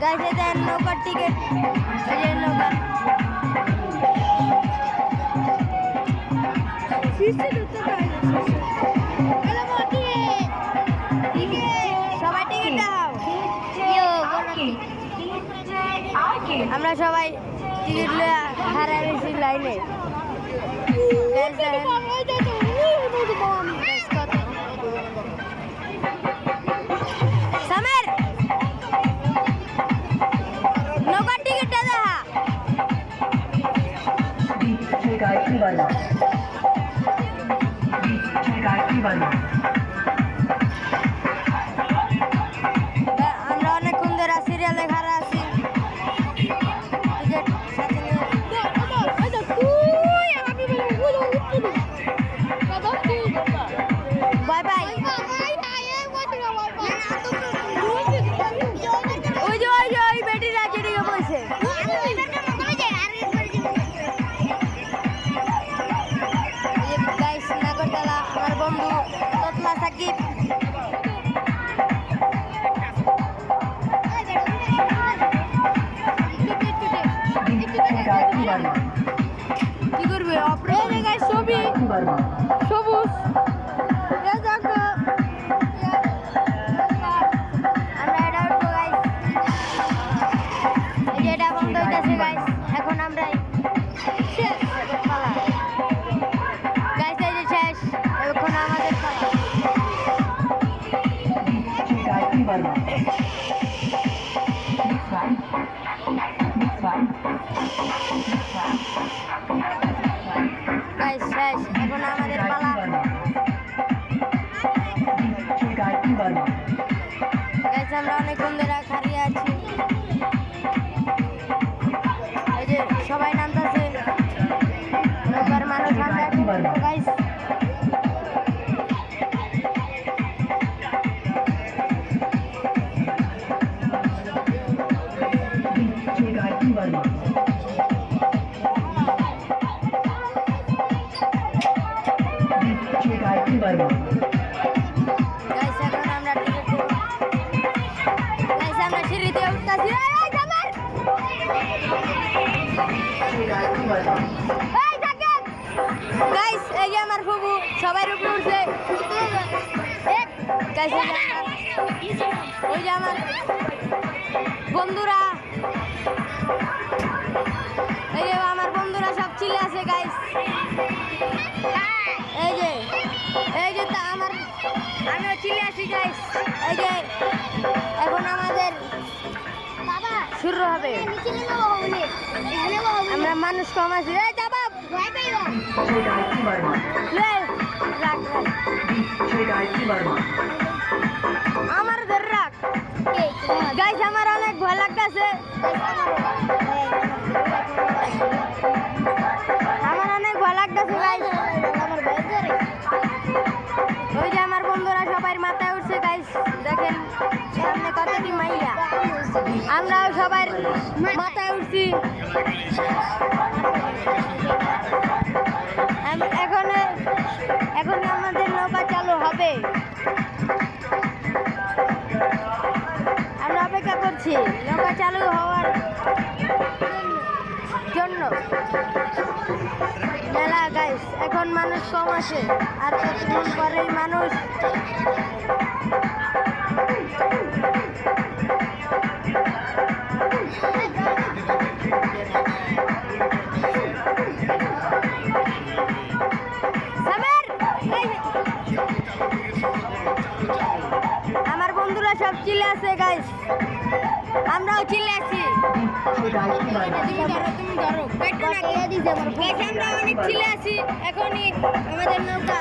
Guys এটা নৌকার ticket, এই যে নৌকা সবাই টিকিট দাও। আমরা সবাই টিকিট লইয়া হারাই গেছি লাইনে। সামের নৌকার টিকিটটা দেখা। আমরা অনেকক্ষণ ধরে সিরিয়ালে খাড়া আছি। Bye bye. ওই যে ওই বেটি রাজেরিকে বলছে। গাইস নাগরতলা আমার বন্ধু ততলা সাকিব। কি করবে অপরে গাইস ছবি সবুজ আমরা এটা উঠবো গাইস। এই যে এটা বন্ধ হইতেছে গাইস। এখন আমরা শেষ পালা গাইস, এই যে শেষ। এখন আমাদের পালা। গাইস শেষ, এখন আমাদের পালা। গাইস আমরা অনেকক্ষণ ধরে খাড়িয়ে আছি। এই যে সবাই নামতেছে, নৌকার মানুষ নামতে গাইস। গাইস এখন আমরা টিকিট দেব। গাইস আমরা সিঁড়িতে উঠতাছি। এই জামার এই জাকেট। গাইস এই যে আমার ফুবু সবাই উপরে উঠছে। গাইস ওই যে আমার বন্ধুরা, এই যে আমার বন্ধুরা সব চিল্লা আছে গাইস। এই যে তা আমিও চিল্লা আছি গাইস। এই যে এখন আমাদের শুরু হবে। আমরা মানুষ কম আছি। এই যাবা আমার ধরে রাখ গাইস। আমার অনেক ভয় লাগতেছে। আমার অনেক ভয় লাগতেছে গাইস। ওই যে আমার বন্ধুরা সবাই মাথায় উঠছে গাইস। দেখেন সামনে কতটি মাইয়া। আমরাও সবাই মাথায় উঠছি। এখন আমাদের নৌকা চালু হবে। আমরা অপেক্ষা করছি নৌকা চালু হওয়ার জন্য। মেলা গাইস, এখন মানুষ কম আসে। আর কতক্ষণ পরেই মানুষ আমার বন্ধুরা সব চিল্লে আছে গাইস। আমরাও চিল্লে আছি। তুমি ধরো আমরা অনেক চিল্লে আছি। এখনই আমাদের নৌকা